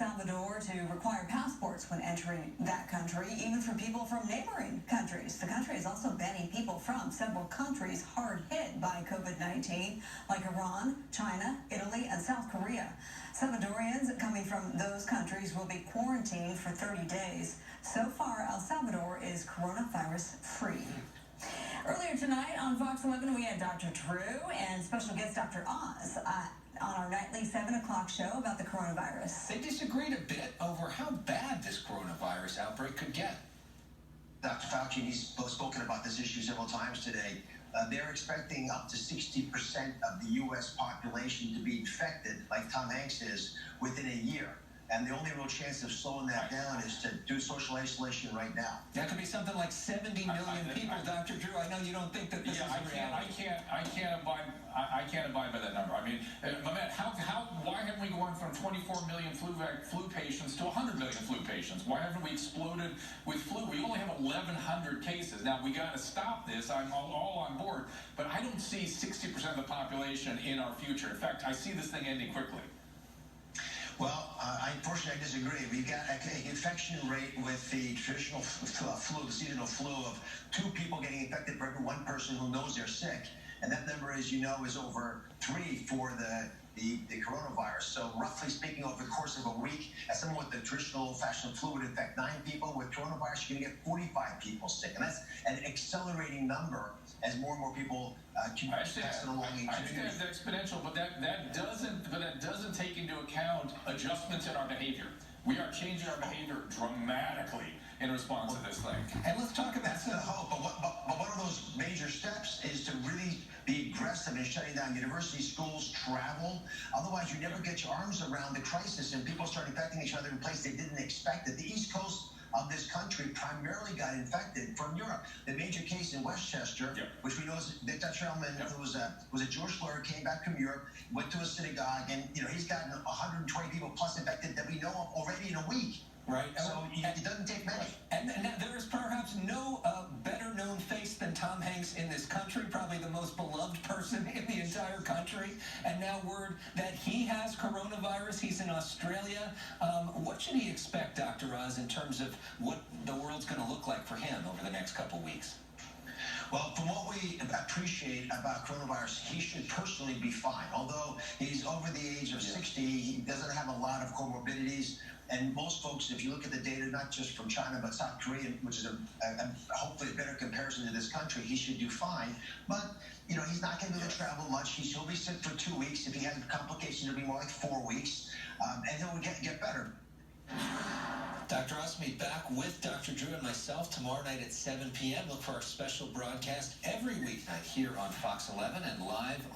Salvador to require passports when entering that country, even for people from neighboring countries. The country is also banning people from several countries hard hit by COVID-19, like Iran, China, Italy, and South Korea. Salvadorians coming from those countries will be quarantined for 30 days. So far, El Salvador is coronavirus free. Earlier tonight on Fox 11, we had Dr. Drew and special guest Dr. Oz on our nightly 7 o'clock show about the coronavirus. They disagreed a bit over how bad this coronavirus outbreak could get. Dr. Fauci, he's spoken about this issue several times today. They're expecting up to 60% of the U.S. population to be infected, like Tom Hanks is, within a year. And the only real chance of slowing that down is to do social isolation right now. That could be something like 70 million people, Dr. Drew. I know you don't think that this is a reality. I can't abide by that number. I mean, Mehmet, why haven't we gone from 24 million flu patients to 100 million flu patients? Why haven't we exploded with flu? We only have 1,100 cases. Now, we got to stop this. I'm all on board. But I don't see 60% of the population in our future. In fact, I see this thing ending quickly. Well, unfortunately, I disagree. We've got an infection rate with the traditional flu, the seasonal flu, of 2 people getting infected for every 1 person who knows they're sick. And that number, as you know, is over 3 for the coronavirus. So roughly speaking, over the course of a week, as someone with the traditional old-fashioned flu would infect 9 people, with coronavirus, you're going to get 45 people sick. And that's an accelerating number as more and more people keep passing along. I understand it's exponential, but that doesn't take into account adjustments in our behavior. We are changing our behavior dramatically in response to this thing. And let's talk about that's the hope. But one of those major steps is to really be aggressive in shutting down universities, schools, travel. Otherwise, you never get your arms around the crisis, and people start infecting each other in places they didn't expect it. The East Coast of this country primarily got infected from Europe. The major case in Westchester, which we know is the Dutch gentleman who was a Jewish lawyer, came back from Europe, went to a synagogue, and he's gotten 120 people plus infected that we know of already in a week. Right. So it doesn't take many. And there is perhaps no better known face than Tom Hanks in this country, probably the most beloved person in the entire country. And now word that he has coronavirus. He's in Australia. What should he expect, Dr. Oz, in terms of what the world's going to look like for him over the next couple weeks? Well, from what we appreciate about coronavirus, he should personally be fine. Although he's over the age of 60, he doesn't have a lot of comorbidities. And most folks, if you look at the data, not just from China, but South Korea, which is hopefully a better comparison to this country, he should do fine. But, he's not going to be able to travel much. He'll be sick for 2 weeks. If he has complications, it'll be more like 4 weeks. And he'll get better. Dr. Oz will be back with Dr. Drew and myself tomorrow night at 7 p.m. Look for our special broadcast every weeknight here on Fox 11 and live